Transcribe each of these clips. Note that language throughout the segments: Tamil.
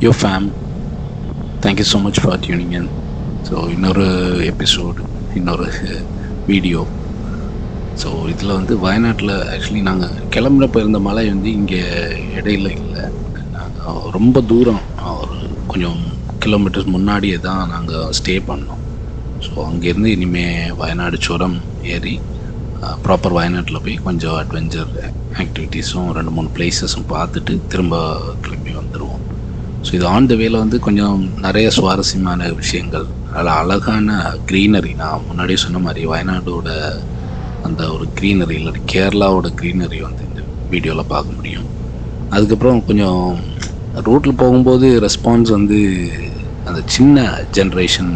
your fam. Thank you so much for tuning in. So இன்னொரு எபிசோடு, இன்னொரு வீடியோ. ஸோ இதில் வந்து வயநாட்டில் ஆக்சுவலி நாங்கள் கிளம்புறப்போ இருந்த மலை வந்து இங்கே இடையில இல்லை. நாங்கள் ரொம்ப தூரம், ஒரு கொஞ்சம் கிலோமீட்டர்ஸ் முன்னாடியே தான் நாங்கள் ஸ்டே பண்ணோம். ஸோ அங்கேருந்து இனிமேல் வயநாடு சுரம் ஏறி ப்ராப்பர் வயநாட்டில் போய் கொஞ்சம் அட்வென்ச்சர் ஆக்டிவிட்டீஸும் 2-3 பிளேசஸும் பார்த்துட்டு திரும்ப கிளம்பி வந்துடுவோம். ஸோ இது ஆன் த வேல வந்து கொஞ்சம் நிறைய சுவாரஸ்யமான விஷயங்கள், அதில் அழகான க்ரீனரி. நான் முன்னாடியே சொன்ன மாதிரி வயநாடோட அந்த ஒரு க்ரீனரி, இல்லை கேரளாவோட க்ரீனரி வந்து இந்த வீடியோவில் பார்க்க முடியும். அதுக்கப்புறம் கொஞ்சம் ரோட்டில் போகும்போது ரெஸ்பான்ஸ் வந்து அந்த சின்ன ஜென்ரேஷன்,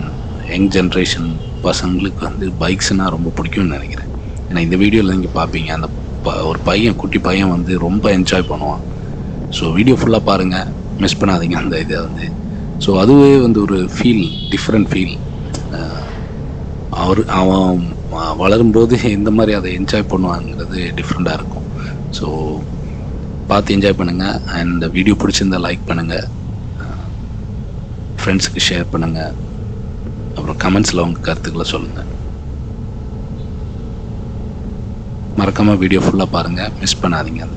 யங் ஜென்ரேஷன் பசங்களுக்கு வந்து பைக்ஸ்னால் ரொம்ப பிடிக்கும்னு நினைக்கிறேன். ஏன்னா இந்த வீடியோவில் நீங்கள் பார்ப்பீங்க, அந்த ஒரு பையன், குட்டி பையன் வந்து ரொம்ப என்ஜாய் பண்ணுவான். ஸோ வீடியோ ஃபுல்லாக பாருங்கள், மிஸ் பண்ணாதீங்க அந்த இதை வந்து. ஸோ அதுவே வந்து ஒரு ஃபீல், டிஃப்ரெண்ட் ஃபீல். அவன் வளரும்போது எந்த மாதிரி அதை என்ஜாய் பண்ணுவாங்கிறது டிஃப்ரெண்ட்டாக இருக்கும். ஸோ பார்த்து என்ஜாய் பண்ணுங்கள். அண்ட் வீடியோ பிடிச்சிருந்தால் லைக் பண்ணுங்கள், ஃப்ரெண்ட்ஸுக்கு ஷேர் பண்ணுங்கள், அப்புறம் கமெண்ட்ஸில் உங்கள் கருத்துக்களை சொல்லுங்கள். மறக்காமல் வீடியோ ஃபுல்லாக பாருங்கள், மிஸ் பண்ணாதீங்க அது.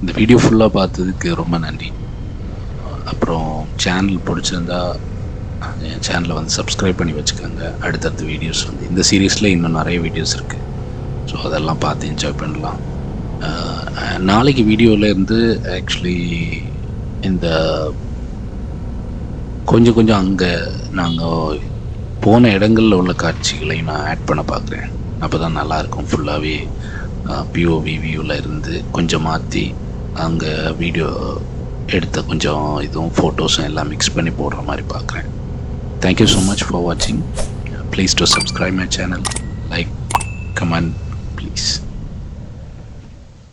இந்த வீடியோ ஃபுல்லாக பார்த்ததுக்கு ரொம்ப நன்றி. அப்புறம் சேனல் பிடிச்சிருந்தா என் சேனலை வந்து சப்ஸ்கிரைப் பண்ணி வச்சுக்கோங்க. அடுத்தடுத்த வீடியோஸ் வந்து இந்த சீரீஸில் இன்னும் நிறைய வீடியோஸ் இருக்குது. ஸோ அதெல்லாம் பார்த்து என்ஜாய் பண்ணலாம். நாளைக்கு வீடியோவில் இருந்து ஆக்சுவலி இந்த கொஞ்சம் அங்கே நாங்கள் போன இடங்களில் உள்ள காட்சிகளையும் நான் ஆட் பண்ண பார்க்குறேன். அப்போ தான் நல்லாயிருக்கும். ஃபுல்லாகவே பிஓவி வியூவில் இருந்து கொஞ்சம் மாற்றி அங்கே வீடியோ எடுத்த கொஞ்சம் இதுவும் ஃபோட்டோஸும் எல்லாம் மிக்ஸ் பண்ணி போடுற மாதிரி பார்க்குறேன். தேங்க்யூ ஸோ மச் ஃபார் வாட்சிங். Please to subscribe my channel, like, comment please.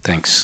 Thanks.